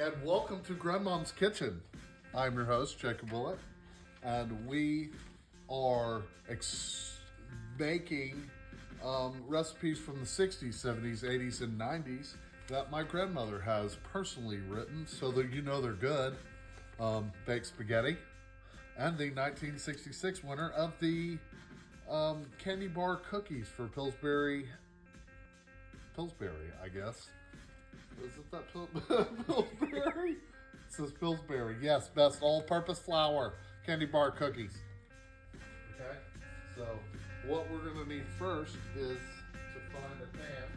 and welcome to Grandmom's Kitchen. I'm your host, Jacob Willett, and we are making recipes from the 60s, 70s, 80s, and 90s that my grandmother has personally written so that you know they're good. Baked spaghetti, and the 1966 winner of the candy bar cookies for Pilsbury, I guess. Is it that Pillsbury? It says Pillsbury. Yes, best all-purpose flour candy bar cookies. Okay, so what we're going to need first is to find a pan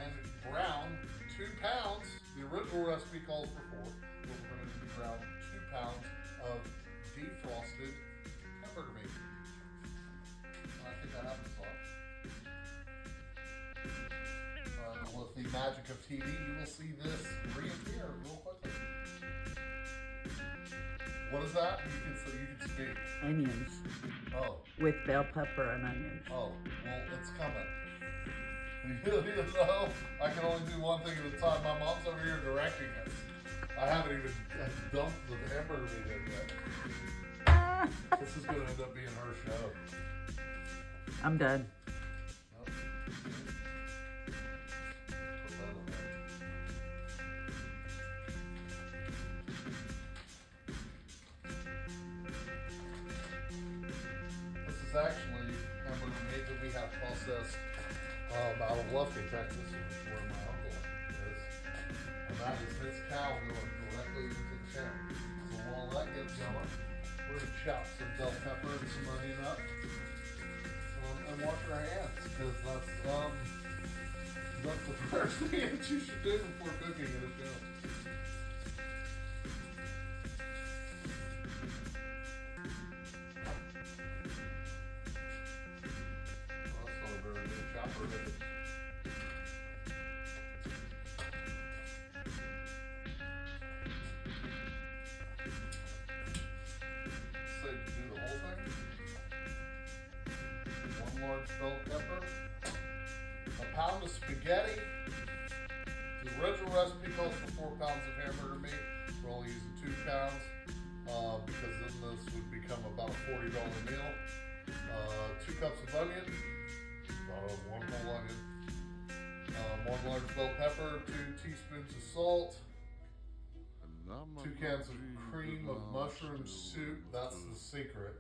and brown 2 pounds. The original recipe calls for 4, but we're going to brown 2 pounds of defrosted hamburger meat. And I think I have the sauce. With the magic of TV, you will see this reappear real quickly. What is that? You can speak. Onions. Oh. With bell pepper and onions. Oh, well, it's coming. You know, I can only do one thing at a time. My mom's over here directing us. I haven't even dumped the hamburger meat in yet. This is going to end up being her show. I'm done. Is actually hamburger meat that we have processed out of Lufkin, Texas, which is where my uncle is. And that is his cow going directly into the pan. So while that gets going, we're going to chop some bell pepper and some onion up and wash our hands, because that's the first thing that you should do before cooking in a show. So you do the whole thing. 1 large bell pepper, a pound of spaghetti. The original recipe calls for 4 pounds of hamburger meat. We're only using 2 pounds because then this would become about a $40 meal. 2 cups of onion, about 1 whole onion. 1 large bell pepper, 2 teaspoons of salt, 2 cans of cream of mushroom soup, that's the secret,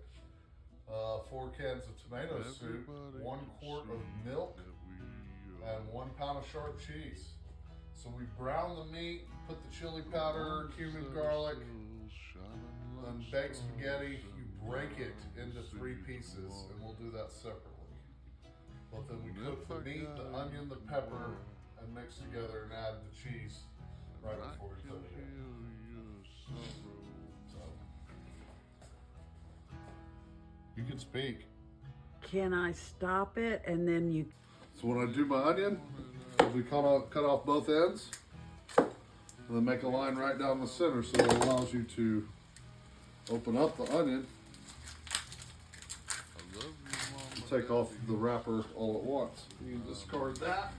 4 cans of tomato soup, 1 quart of milk, and 1 pound of sharp cheese. So we brown the meat, put the chili powder, cumin, garlic, and baked spaghetti. You break it into 3 pieces, and we'll do that separately. But then we cook the meat, the onion, the pepper, and mix together and add the cheese right before we cook it. So, you can speak. Can I stop it and then you... So when I do my onion, we cut off both ends, and then make a line right down the center so it allows you to open up the onion. Take off the wrapper all at once. You discard that,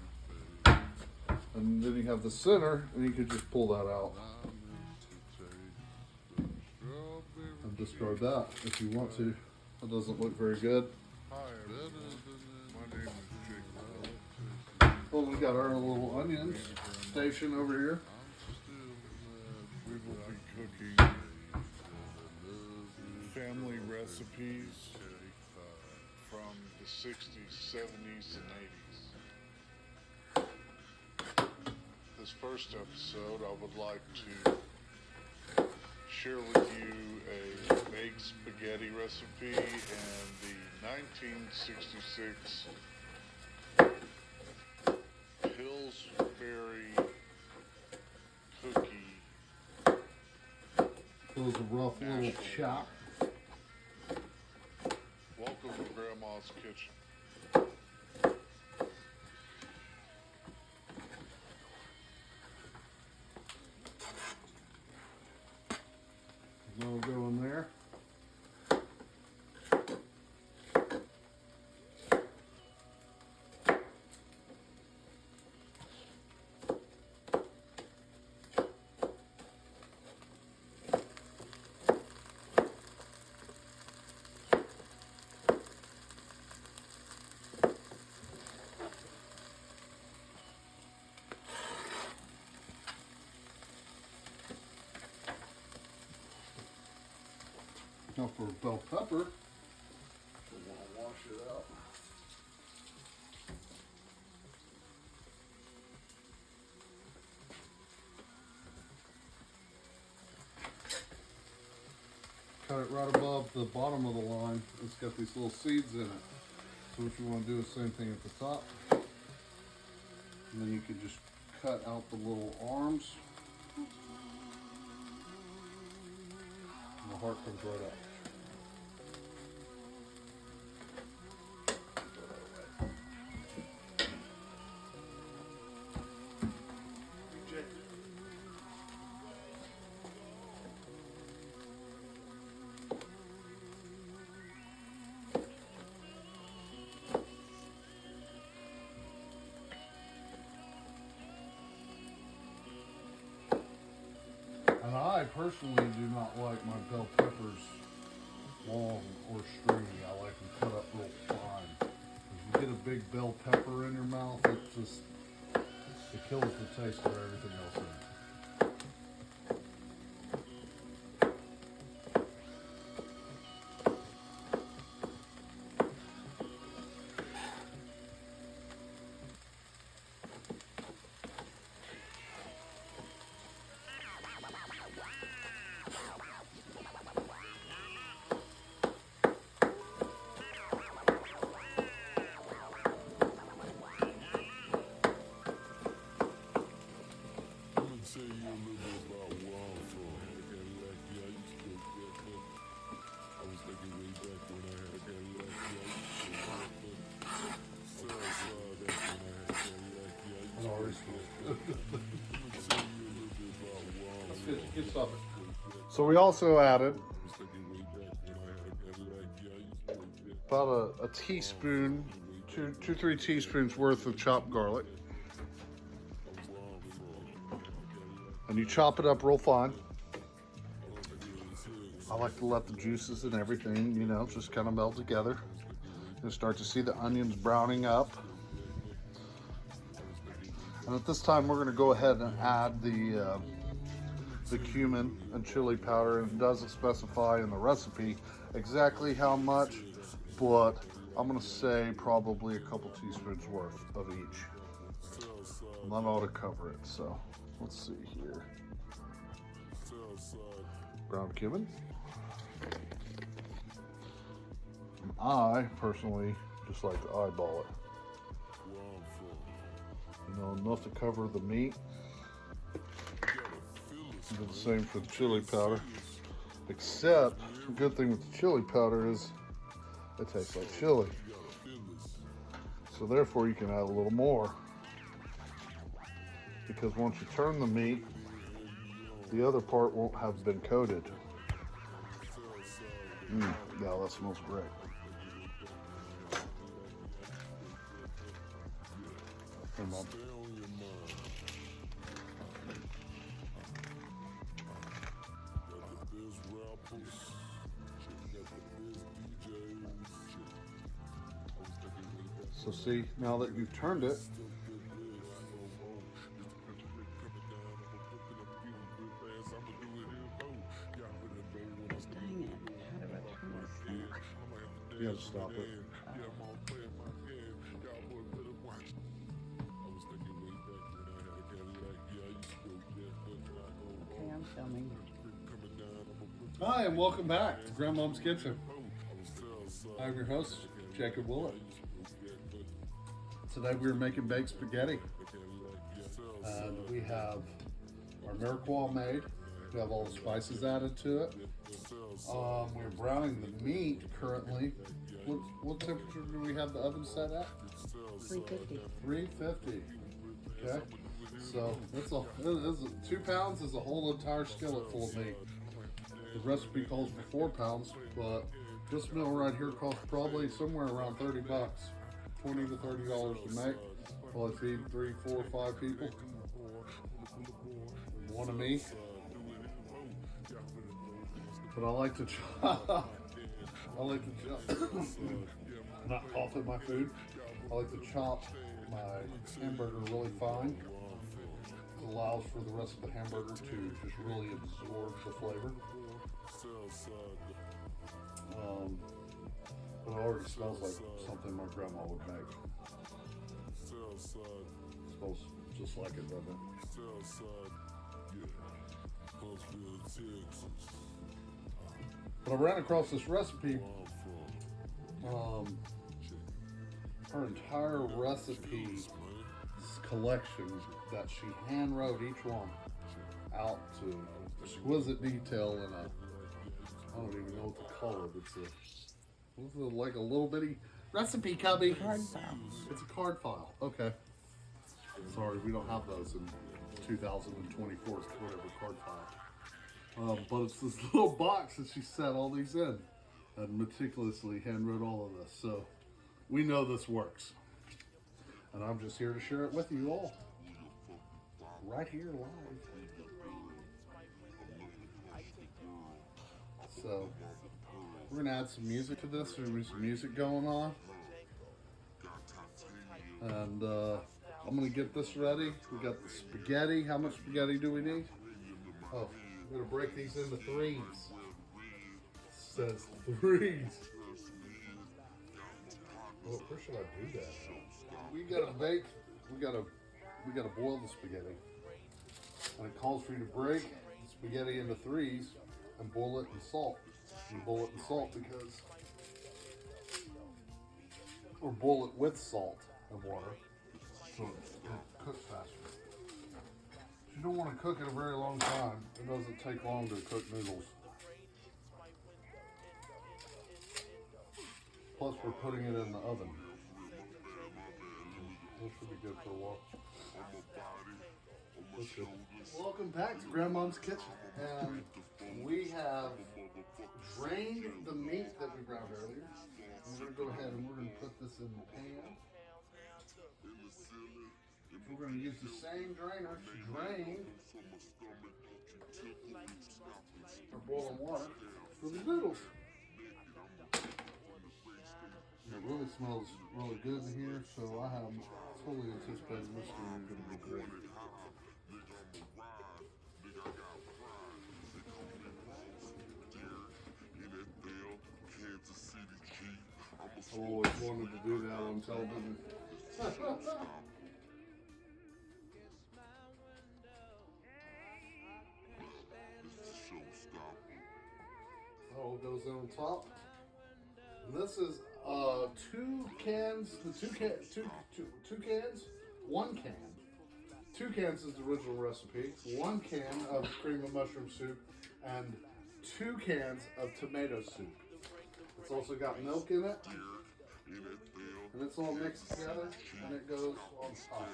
and then you have the center, and you can just pull that out and discard that if you want to. That doesn't look very good. Well, we got our little onion station over here. We will be cooking family recipes from the 60s, 70s, and 80s. This first episode, I would like to share with you a baked spaghetti recipe and the 1966 Pillsbury cookie. It was a rough little chop. Welcome to Grandma's Kitchen. That'll go in there. Now for bell pepper, we'll want to wash it out. Cut it right above the bottom of the line. It's got these little seeds in it. So what you want to do is same thing at the top. And then you can just cut out the little arms. And the heart comes right up. And I personally do not like my bell peppers long or stringy. I like them cut up real fine. If you get a big bell pepper in your mouth, it kills the taste of everything else in it. So we also added about a teaspoon, 2-3 teaspoons worth of chopped garlic. And you chop it up real fine. I like to let the juices and everything, you know, just kind of meld together. You start to see the onions browning up. And at this time, we're going to go ahead and add the cumin and chili powder. And it doesn't specify in the recipe exactly how much, but I'm going to say probably a couple teaspoons worth of each. And that ought to cover it. So let's see here. Ground cumin. And I personally just like to eyeball it. You know, enough to cover the meat. Do the same for the chili powder. Except, the good thing with the chili powder is it tastes like chili. So therefore you can add a little more. Because once you turn the meat, the other part won't have been coated. Yeah, that smells great. So see, now that you've turned it, dang it, how do I turn this thing? you gotta stop it. Okay, I'm filming. Hi, and welcome back to Grandmom's Kitchen. I'm your host, Jacob Willett. Today we're making baked spaghetti. And we have our Miracle made. We have all the spices added to it. We're browning the meat currently. What temperature do we have the oven set at? 350. 350. Okay. So that's 2 pounds is a whole entire skillet full of meat. The recipe calls for 4 pounds, but this meal right here costs probably somewhere around 30 bucks, $20 to $30 to make. Probably feed 3, 4, 5 people. One of me. But I like to chop. Not cough at my food. I like to chop my hamburger really fine. It allows for the rest of the hamburger to just really absorb the flavor. But it already smells like something my grandma would make. Smells just like it, doesn't it? But I ran across this recipe. Her entire recipe collection that she hand wrote each one out to exquisite detail in a, I don't even know what to call it. It's like a little bitty recipe cubby. Card file. It's a card file. Okay. Sorry, we don't have those in 2024, whatever card file. But it's this little box that she set all these in and meticulously handwrote all of this. So we know this works. And I'm just here to share it with you all. Right here live. So we're gonna add some music to this. There's gonna be some music going on. And I'm gonna get this ready. We got the spaghetti. How much spaghetti do we need? Oh, we're gonna break these into threes. It says threes. Oh, where should I do that? We gotta bake. We gotta boil the spaghetti. And it calls for you to break the spaghetti into threes and boil it in salt. You boil it in salt because, or boil it with salt and water, so it cooks faster. You don't want to cook it a very long time. It doesn't take long to cook noodles. Plus, we're putting it in the oven. This should be good for a while. Welcome back to Grandmom's Kitchen. And we have drained the meat that we browned earlier. And we're going to go ahead and we're going to put this in the pan. We're going to use the same drainer to drain our boiling water for the noodles. And it really smells really good in here, so I have totally anticipated this is going to be great. I always wanted to do that on television. Oh, it goes in on top. And this is 2 cans, one can. 2 cans is the original recipe. 1 can of cream of mushroom soup and 2 cans of tomato soup. It's also got milk in it. And it's all mixed together and it goes on top.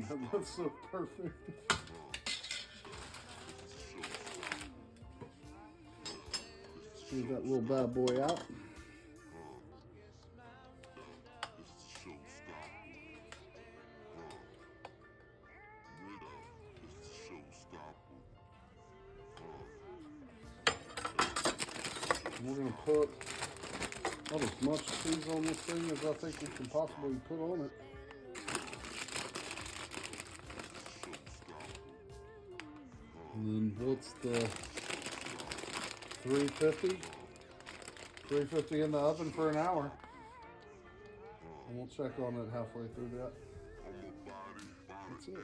That looks so perfect. Leave that little bad boy out. We're going to put about as much cheese on this thing as I think we can possibly put on it. And then what's the 350? 350 in the oven for an hour. And we'll check on it halfway through that. That's it.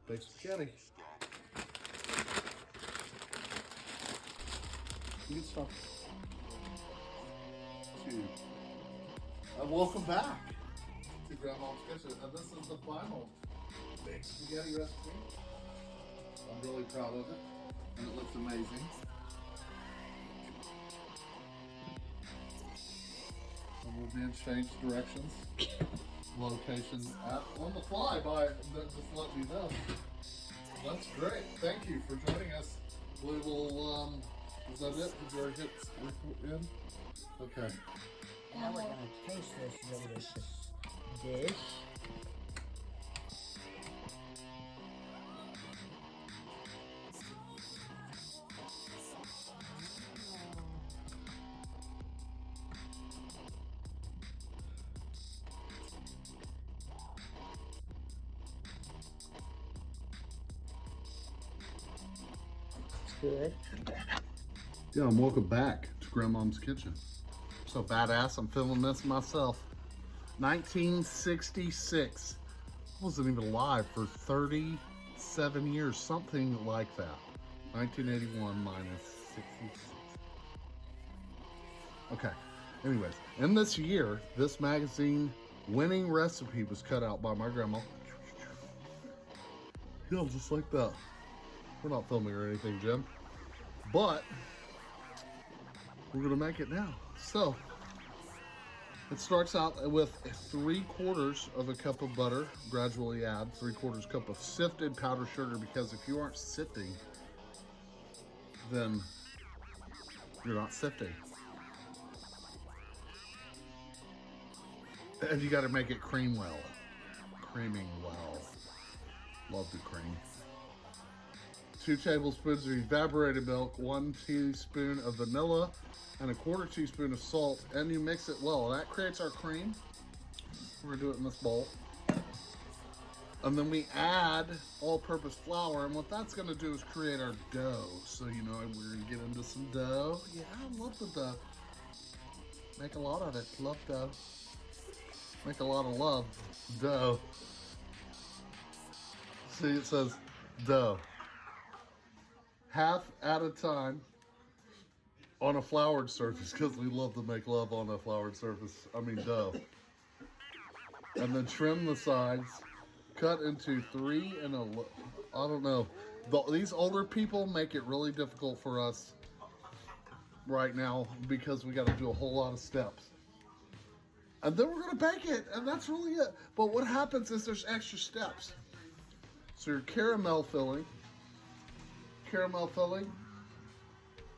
Baked spaghetti. Good stuff. And welcome back to Grandmom's Kitchen. And this is the final baked spaghetti recipe. I'm really proud of it. And it looks amazing. And we'll be in change directions. Location on the fly by just let me know. That's great. Thank you for joining us. We will is that it? Did you already hit in? Okay. Now we're going to taste this delicious dish. good. Yeah, and welcome back to Grandmom's Kitchen. So badass, I'm filming this myself. 1966. I wasn't even alive for 37 years, something like that. 1981 minus 66. Okay, anyways, in this year, this magazine winning recipe was cut out by my grandma. Yeah, just like that. We're not filming or anything, Jim. But we're gonna make it now. So it starts out with 3/4 of a cup of butter. Gradually add 3/4 cup of sifted powdered sugar, because if you aren't sifting, then you're not sifting. And you got to make it cream well. Creaming well. Love the cream. 2 tablespoons of evaporated milk, 1 teaspoon of vanilla, and a 1/4 teaspoon of salt, and you mix it well. That creates our cream. We're gonna do it in this bowl. And then we add all-purpose flour, and what that's gonna do is create our dough. So, you know, we're gonna get into some dough. Yeah, I love the dough. Make a lot of it. Love dough. Make a lot of love. Dough. See, it says dough. Half at a time on a floured surface, because we love to make love on a floured surface. I mean dough. And then trim the sides. Cut into 3 and I don't know. These older people make it really difficult for us right now, because we got to do a whole lot of steps. And then we're gonna bake it, and that's really it. But what happens is there's extra steps. So your caramel filling,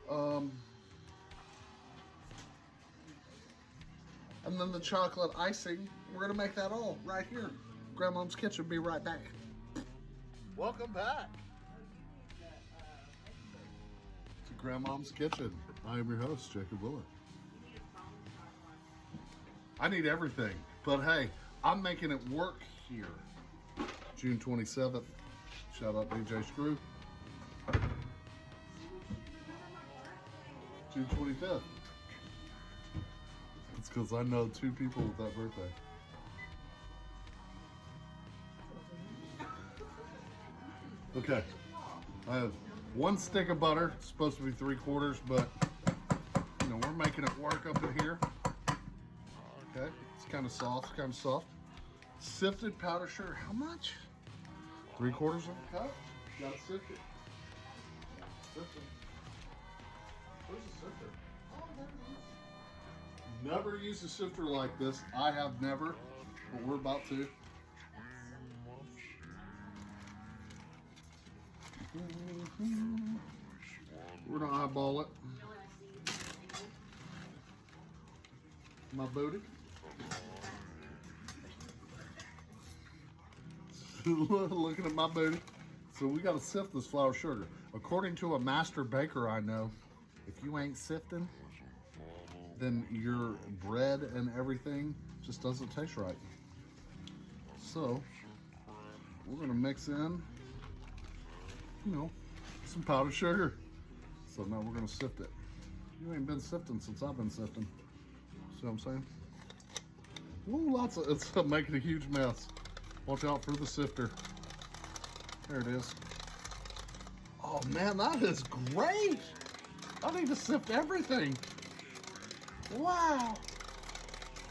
and then the chocolate icing. We're gonna make that all right here. Grandmom's Kitchen, be right back. Welcome back to Grandmom's Kitchen. I am your host, Jacob Willett. I need everything, but hey, I'm making it work here. June 27th. Shout out DJ Screw. June 25th. It's because I know 2 people with that birthday. Okay, I have 1 stick of butter. It's supposed to be 3/4, but you know, we're making it work up in here. Okay, it's kind of soft, Sifted powdered sugar, how much? 3/4 of a cup? Gotta sift it. Sift it. Where's the sifter? Oh, never used a sifter like this. I have never, but we're about to. We're gonna eyeball it. My booty. Looking at my booty. So we gotta sift this flour sugar. According to a master baker I know, if you ain't sifting, then your bread and everything just doesn't taste right. So we're gonna mix in, you know, some powdered sugar. So now we're gonna sift it. You ain't been sifting since I've been sifting. See what I'm saying? Ooh, it's making a huge mess. Watch out for the sifter. There it is. Oh man, that is great. I need to sift everything. Wow.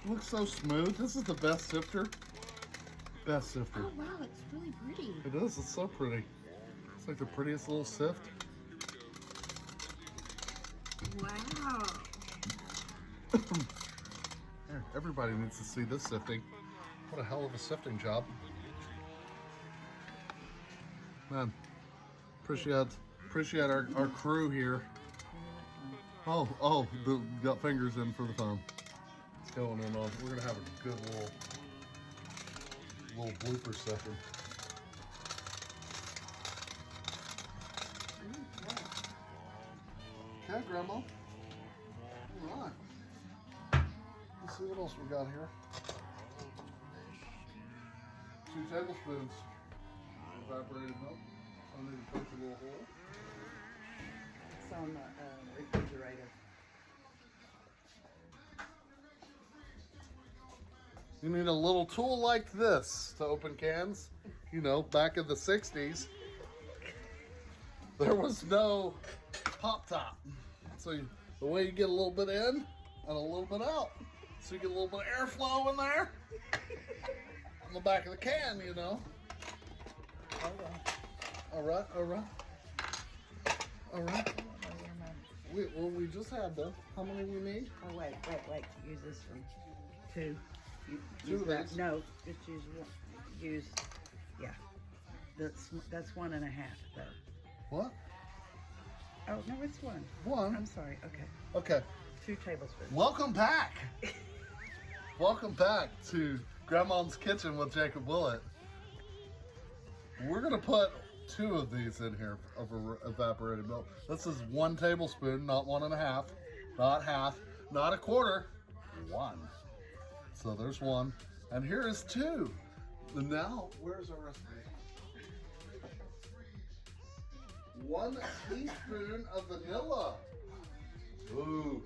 Looks so smooth. This is the best sifter. Best sifter. Oh wow, it's really pretty. It is, it's so pretty. It's like the prettiest little sift. Wow. Here, everybody needs to see this sifting. What a hell of a sifting job. Man, appreciate our crew here. Oh, got fingers in for the phone. What's going on? We're gonna have a good little blooper session. Okay, Grandma. All right. Let's see what else we got here. 2 tablespoons evaporated milk. So I need to cook a little oil. on the refrigerator. You need a little tool like this to open cans. You know, back in the 60s, there was no pop top. So the way you get a little bit in and a little bit out. So you get a little bit of airflow in there. On the back of the can, you know. All right. We just had them. How many we need? Oh, wait. Use this one. Two. Two of these? No, just use one. Yeah. That's 1.5, though. What? Oh, no, it's one. One. I'm sorry. Okay. Okay. 2 tablespoons. Welcome back. Welcome back to Grandmom's Kitchen with Jacob Willett. We're gonna put 2 of these in here of evaporated milk. This is 1 tablespoon, not 1.5, not half, not a quarter, 1. So there's 1, and here is 2. And now, where's our recipe? 1 teaspoon of vanilla. Ooh.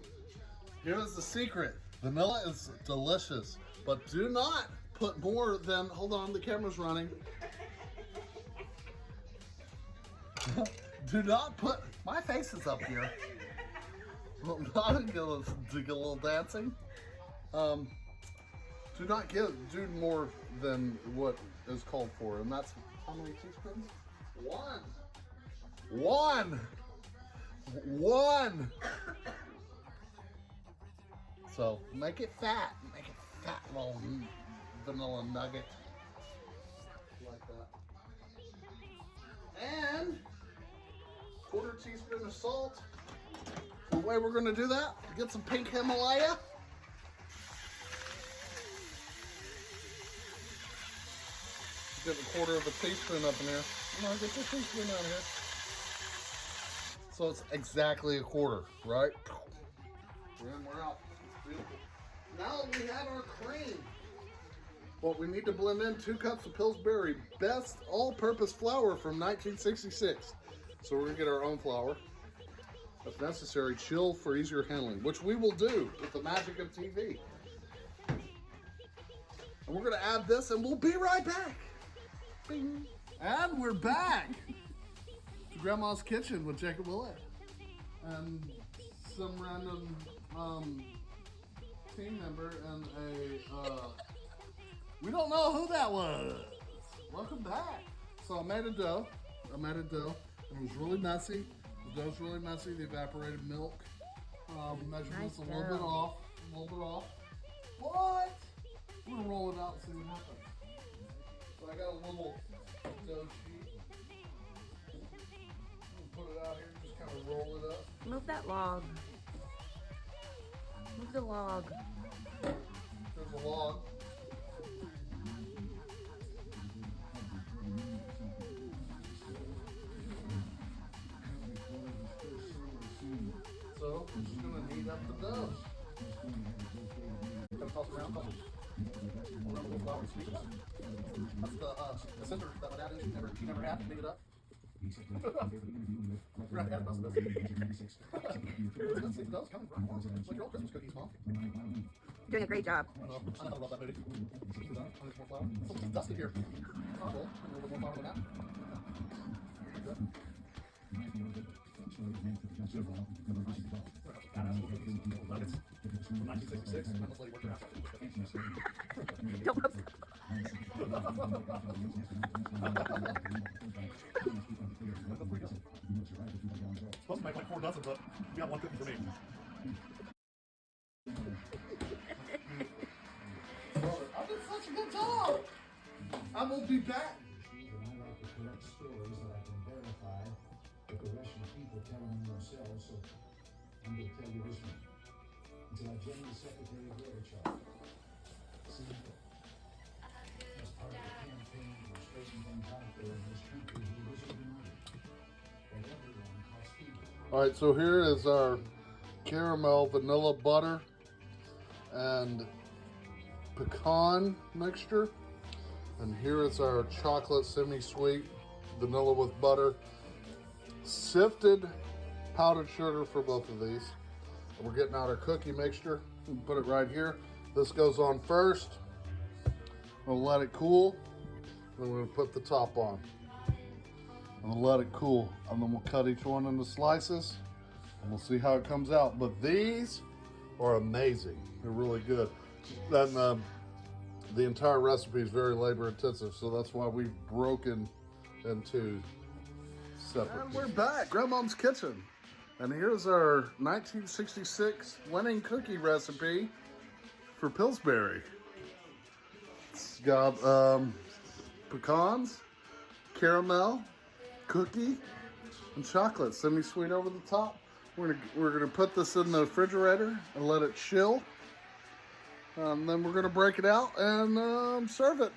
Here's the secret. Vanilla is delicious, but do not put more than, hold on, the camera's running. Do not put, my face is up here. Well, not to get a little dancing. Do not do more than what is called for, and that's how many teaspoons? 1. 1. So make it fat, little vanilla nugget like that. And 1/4 teaspoon of salt. The way we're gonna do that, get some pink Himalaya. Get 1/4 of a teaspoon up in here. Come on, get the teaspoon out of here. So it's exactly 1/4, right? We're in, we're out. It's beautiful. Now we have our cream. What we need to blend in 2 cups of Pillsbury best all-purpose flour from 1966. So we're gonna get our own flour. If necessary, chill for easier handling, which we will do with the magic of TV. And we're gonna add this and we'll be right back. Bing. And we're back to Grandma's Kitchen with Jacob Willett. And some random team member and we don't know who that was. Welcome back. So I made a dough. And it was really messy. The dough's really messy. The evaporated milk measurements Nice a little bit off. What? We're gonna roll it out and see what happens. So I got a little dough sheet. Put it out here. Just kind of roll it up. Move that log. Move the log. There's a log. So we're just gonna knead up the dough. Gonna toss it around, toss it. Around the little flour sweet. That's the center that my dad is. She never had to knead it up. We're gonna add the rest of this. Let's see the dough's coming from. It's like your old Christmas cookies, Mom. You're doing a great job. I know I love that movie. More flour. It's dusty here. Oh, cool. A little bit more flour than that. Good. Nuggets from 1966. I'm just letting work out. Don't post. Supposed to make like 4 dozen, but we got 1 cookie for me. I did such a good job. I will be back. And I like to collect stories that I can verify with the Russian people telling them themselves, so I'm going to tell you this one. Until I joined the Secretary of Gorbachev. See, as part of the campaign for straightening things out there in this country, he was united. That everyone costs people. All right, so here is our caramel vanilla butter and pecan mixture. And here is our chocolate semi-sweet vanilla with butter, sifted powdered sugar for both of these. And we're getting out our cookie mixture. We put it right here. This goes on first. We'll let it cool. Then we're gonna put the top on. And we'll let it cool. And then we'll cut each one into slices. And we'll see how it comes out. But these are amazing. They're really good. Then the entire recipe is very labor intensive, so that's why we've broken into separate. And we're back, Grandmom's Kitchen. And here's our 1966 winning cookie recipe for Pillsbury. It's got pecans, caramel, cookie, and chocolate, semi-sweet over the top. We're gonna put this in the refrigerator and let it chill. And then we're gonna break it out and serve it.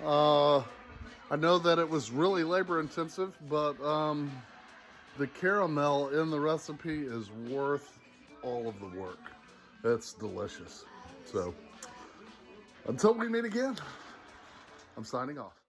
I know that it was really labor intensive, but the caramel in the recipe is worth all of the work. It's delicious. So until we meet again, I'm signing off.